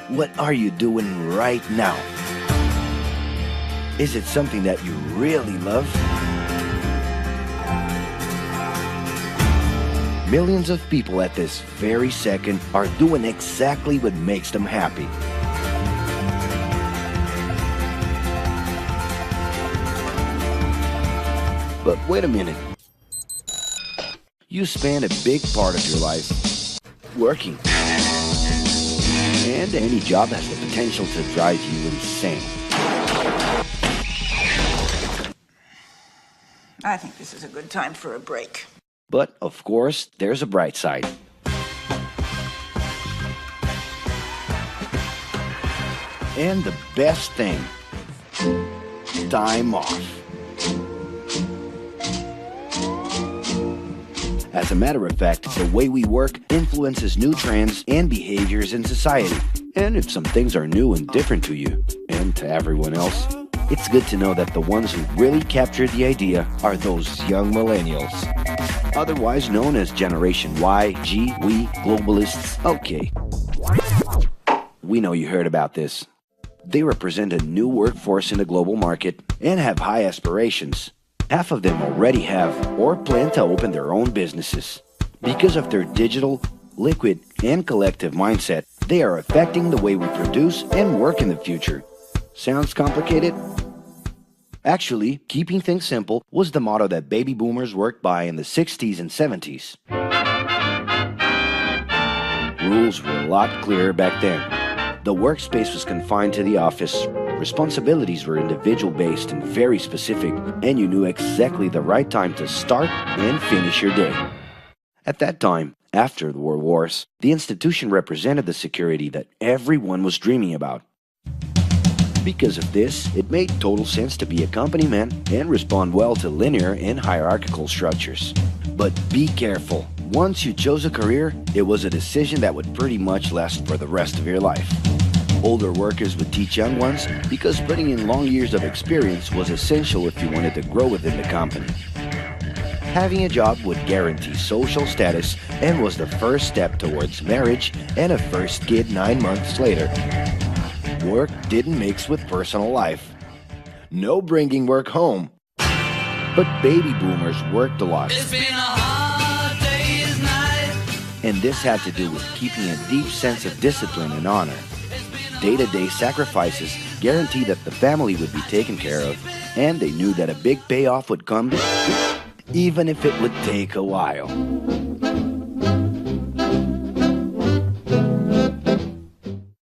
What are you doing right now? Is it something that you really love? Millions of people at this very second are doing exactly what makes them happy. But wait a minute. You spend a big part of your life working. And any job has the potential to drive you insane. I think this is a good time for a break. But, of course, there's a bright side. And the best thing, time off. As a matter of fact, the way we work influences new trends and behaviors in society. And if some things are new and different to you, and to everyone else, it's good to know that the ones who really captured the idea are those young millennials. Otherwise known as Generation Y, G, we, globalists. Okay. We know you heard about this. They represent a new workforce in the global market and have high aspirations. Half of them already have or plan to open their own businesses. Because of their digital, liquid, and collective mindset, they are affecting the way we produce and work in the future. Sounds complicated? Actually, keeping things simple was the motto that baby boomers worked by in the 60s and 70s. Rules were a lot clearer back then. The workspace was confined to the office. Responsibilities were individual-based and very specific, and you knew exactly the right time to start and finish your day. At that time, after the World Wars, the institution represented the security that everyone was dreaming about. Because of this, it made total sense to be a company man and respond well to linear and hierarchical structures. But be careful. Once you chose a career, it was a decision that would pretty much last for the rest of your life. Older workers would teach young ones because putting in long years of experience was essential if you wanted to grow within the company. Having a job would guarantee social status and was the first step towards marriage and a first kid 9 months later. Work didn't mix with personal life. No bringing work home. But baby boomers worked a lot. It's been a hard day's night. And this had to do with keeping a deep sense of discipline and honor. Day-to-day sacrifices guaranteed that the family would be taken care of, and they knew that a big payoff would come, even if it would take a while.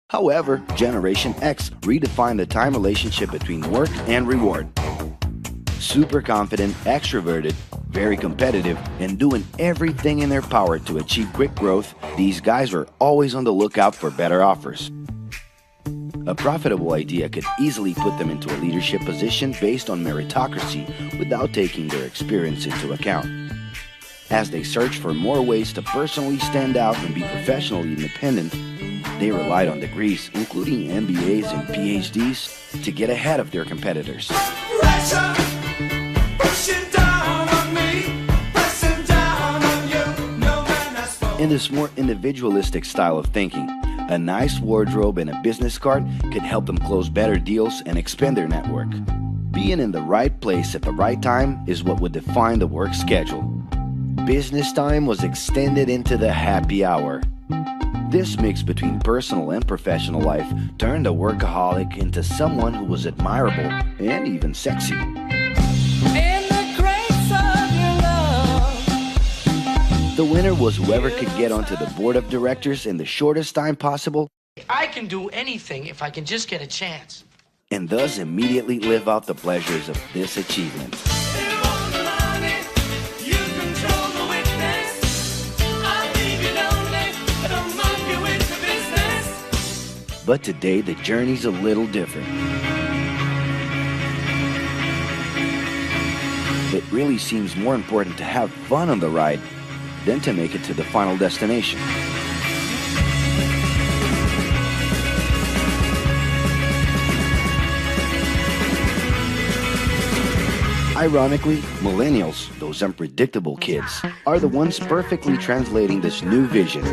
However, Generation X redefined the time relationship between work and reward. Super confident, extroverted, very competitive, and doing everything in their power to achieve quick growth, these guys were always on the lookout for better offers. A profitable idea could easily put them into a leadership position based on meritocracy without taking their experience into account. As they searched for more ways to personally stand out and be professionally independent, they relied on degrees, including MBAs and PhDs, to get ahead of their competitors. Pressure, pushing down on me, pressing down on you. No man has spoken. In this more individualistic style of thinking, a nice wardrobe and a business card could help them close better deals and expand their network. Being in the right place at the right time is what would define the work schedule. Business time was extended into the happy hour. This mix between personal and professional life turned a workaholic into someone who was admirable and even sexy. In the grace of your love. The winner was whoever could get onto the board of directors in the shortest time possible, I can do anything if I can just get a chance. and thus immediately live out the pleasures of this achievement. You own the money, you control the witness. I'll leave you lonely, don't monkey with the business. But today, the journey's a little different. It really seems more important to have fun on the ride than to make it to the final destination. Ironically, millennials, those unpredictable kids, are the ones perfectly translating this new vision.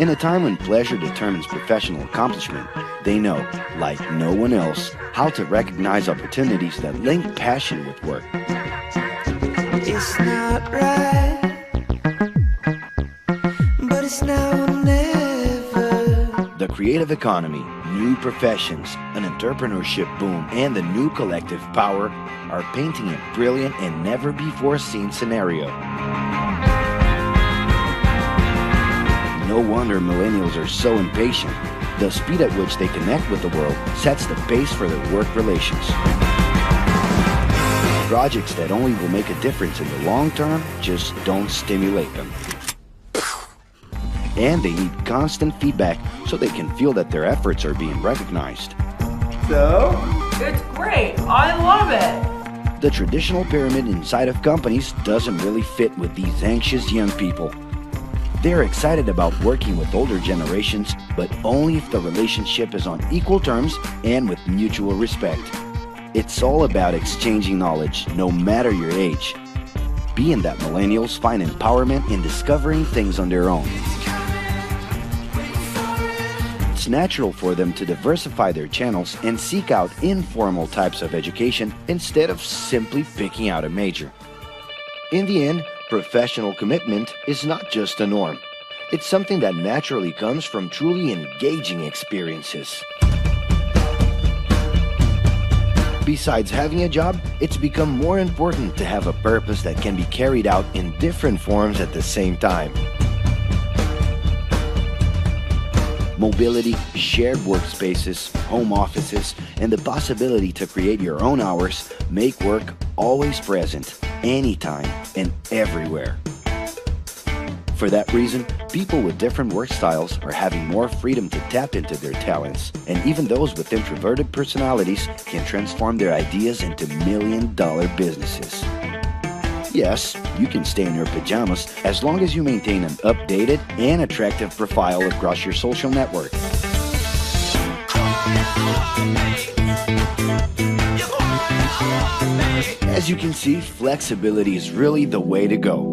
In a time when pleasure determines professional accomplishment, they know, like no one else, how to recognize opportunities that link passion with work. It's not right, but it's now or never. The creative economy, new professions, an entrepreneurship boom, and the new collective power are painting a brilliant and never-before-seen scenario. No wonder millennials are so impatient. The speed at which they connect with the world sets the pace for their work relations. Projects that only will make a difference in the long term just don't stimulate them. And they need constant feedback so they can feel that their efforts are being recognized. So? It's great. I love it. The traditional pyramid inside of companies doesn't really fit with these anxious young people. They're excited about working with older generations, but only if the relationship is on equal terms and with mutual respect. It's all about exchanging knowledge, no matter your age. Being that millennials find empowerment in discovering things on their own. It's natural for them to diversify their channels and seek out informal types of education instead of simply picking out a major. In the end, professional commitment is not just a norm. It's something that naturally comes from truly engaging experiences. Besides having a job, it's become more important to have a purpose that can be carried out in different forms at the same time. Mobility, shared workspaces, home offices, and the possibility to create your own hours make work always present, anytime and everywhere. For that reason, people with different work styles are having more freedom to tap into their talents, and even those with introverted personalities can transform their ideas into million-dollar businesses. Yes, you can stay in your pajamas as long as you maintain an updated and attractive profile across your social network. As you can see, flexibility is really the way to go.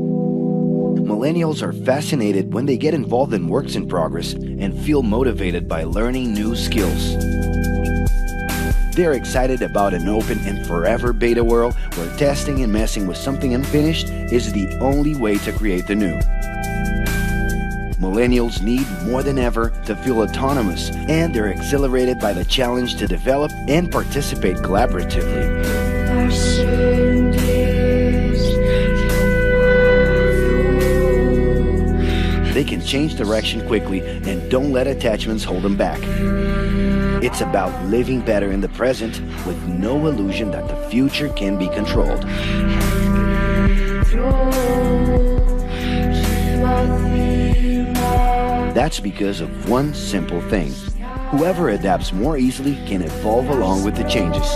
Millennials are fascinated when they get involved in works in progress and feel motivated by learning new skills. They're excited about an open and forever beta world where testing and messing with something unfinished is the only way to create the new. Millennials need more than ever to feel autonomous, and they're exhilarated by the challenge to develop and participate collaboratively. They can change direction quickly and don't let attachments hold them back. It's about living better in the present with no illusion that the future can be controlled. That's because of one simple thing. Whoever adapts more easily can evolve along with the changes.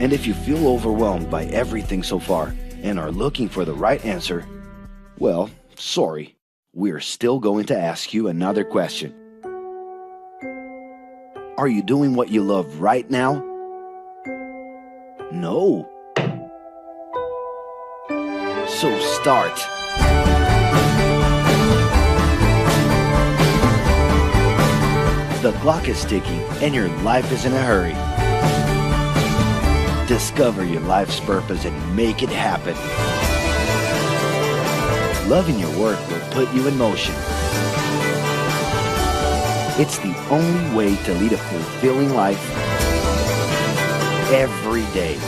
And if you feel overwhelmed by everything so far and are looking for the right answer, well, sorry. We're still going to ask you another question. Are you doing what you love right now? No. So start. The clock is ticking and your life is in a hurry. Discover your life's purpose and make it happen. Loving your work will put you in motion. It's the only way to lead a fulfilling life every day.